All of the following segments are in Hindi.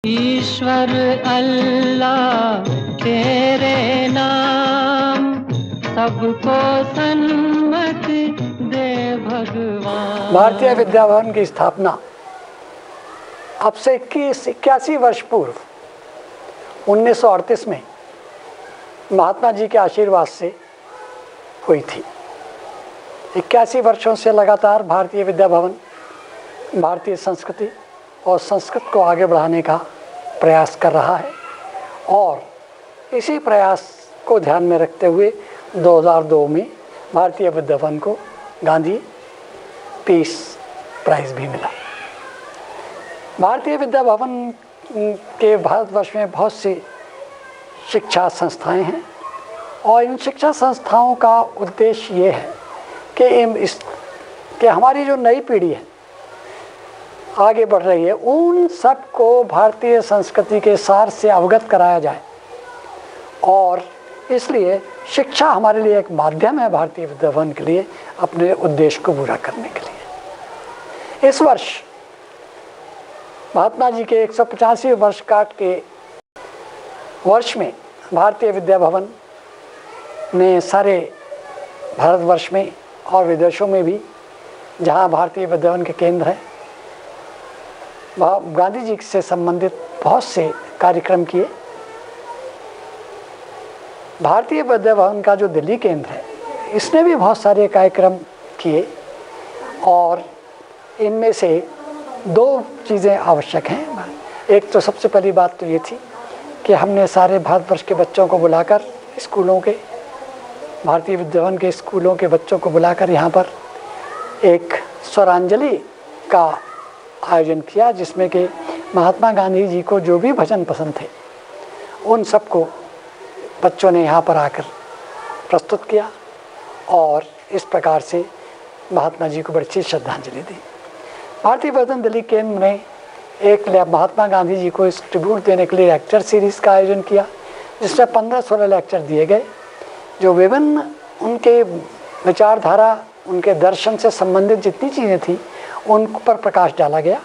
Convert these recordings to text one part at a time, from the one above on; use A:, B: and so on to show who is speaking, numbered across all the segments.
A: ईश्वर अल्लाह तेरे नाम, सबको सन्मति दे भगवान।
B: भारतीय विद्या भवन की स्थापना अब से 81 वर्ष पूर्व 1938 में महात्मा जी के आशीर्वाद से हुई थी। 81 वर्षों से लगातार भारतीय विद्या भवन भारतीय संस्कृति और संस्कृत को आगे बढ़ाने का प्रयास कर रहा है और इसी प्रयास को ध्यान में रखते हुए 2002 में भारतीय विद्या भवन को गांधी पीस प्राइज़ भी मिला। भारतीय विद्या भवन के भारतवर्ष में बहुत सी शिक्षा संस्थाएं हैं और इन शिक्षा संस्थाओं का उद्देश्य ये है कि हमारी जो नई पीढ़ी है आगे बढ़ रही है, उन सबको भारतीय संस्कृति के सार से अवगत कराया जाए और इसलिए शिक्षा हमारे लिए एक माध्यम है भारतीय विद्या भवन के लिए अपने उद्देश्य को पूरा करने के लिए। इस वर्ष महात्मा जी के 185वें वर्षगांठ के वर्ष में भारतीय विद्या भवन ने सारे भारतवर्ष में और विदेशों में भी जहां भारतीय विद्या भवन के केंद्र हैं गांधी जी से संबंधित बहुत से कार्यक्रम किए। भारतीय विद्या भवन का जो दिल्ली केंद्र है इसने भी बहुत सारे कार्यक्रम किए और इनमें से दो चीज़ें आवश्यक हैं। एक तो सबसे पहली बात तो ये थी कि हमने सारे भारतवर्ष के बच्चों को बुलाकर स्कूलों के भारतीय विद्या भवन के स्कूलों के बच्चों को बुलाकर यहाँ पर एक स्वरांजलि का आयोजन किया जिसमें कि महात्मा गांधी जी को जो भी भजन पसंद थे उन सबको बच्चों ने यहाँ पर आकर प्रस्तुत किया और इस प्रकार से महात्मा जी को बड़ी अच्छी श्रद्धांजलि दी। भारतीय विद्या भवन दिल्ली केंद्र ने एक महात्मा गांधी जी को इस ट्रिब्यूट देने के लिए लेक्चर सीरीज़ का आयोजन किया जिसमें 15-16 लेक्चर दिए गए जो विभिन्न उनके विचारधारा उनके दर्शन से संबंधित जितनी चीज़ें थी उन पर प्रकाश डाला गया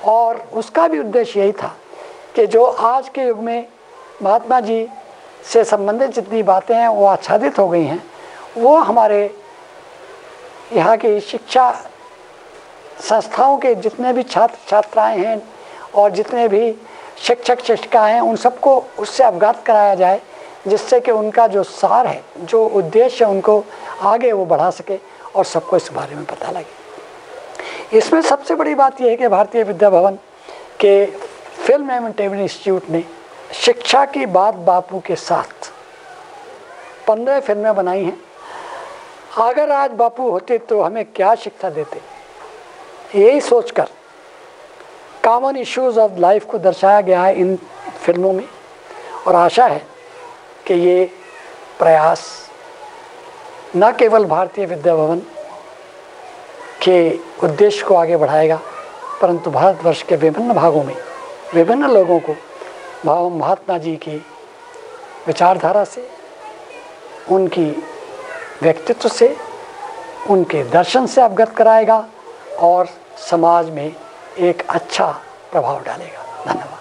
B: और उसका भी उद्देश्य यही था कि जो आज के युग में महात्मा जी से संबंधित जितनी बातें हैं वो आच्छादित हो गई हैं वो हमारे यहाँ की शिक्षा संस्थाओं के जितने भी छात्र छात्राएं हैं और जितने भी शिक्षक शिक्षिकाएं हैं उन सबको उससे अवगत कराया जाए जिससे कि उनका जो सार है जो उद्देश्य है उनको आगे वो बढ़ा सके और सबको इस बारे में पता लगे। इसमें सबसे बड़ी बात यह है कि भारतीय विद्या भवन के फिल्म एवं टेलीविजन इंस्टीट्यूट ने शिक्षा की बात बापू के साथ 15 फिल्में बनाई हैं। अगर आज बापू होते तो हमें क्या शिक्षा देते, यही सोचकर कॉमन इश्यूज ऑफ लाइफ को दर्शाया गया है इन फिल्मों में और आशा है कि ये प्रयास न केवल भारतीय विद्या भवन के उद्देश्य को आगे बढ़ाएगा परंतु भारतवर्ष के विभिन्न भागों में विभिन्न लोगों को महात्मा जी की विचारधारा से उनकी व्यक्तित्व से उनके दर्शन से अवगत कराएगा और समाज में एक अच्छा प्रभाव डालेगा। धन्यवाद।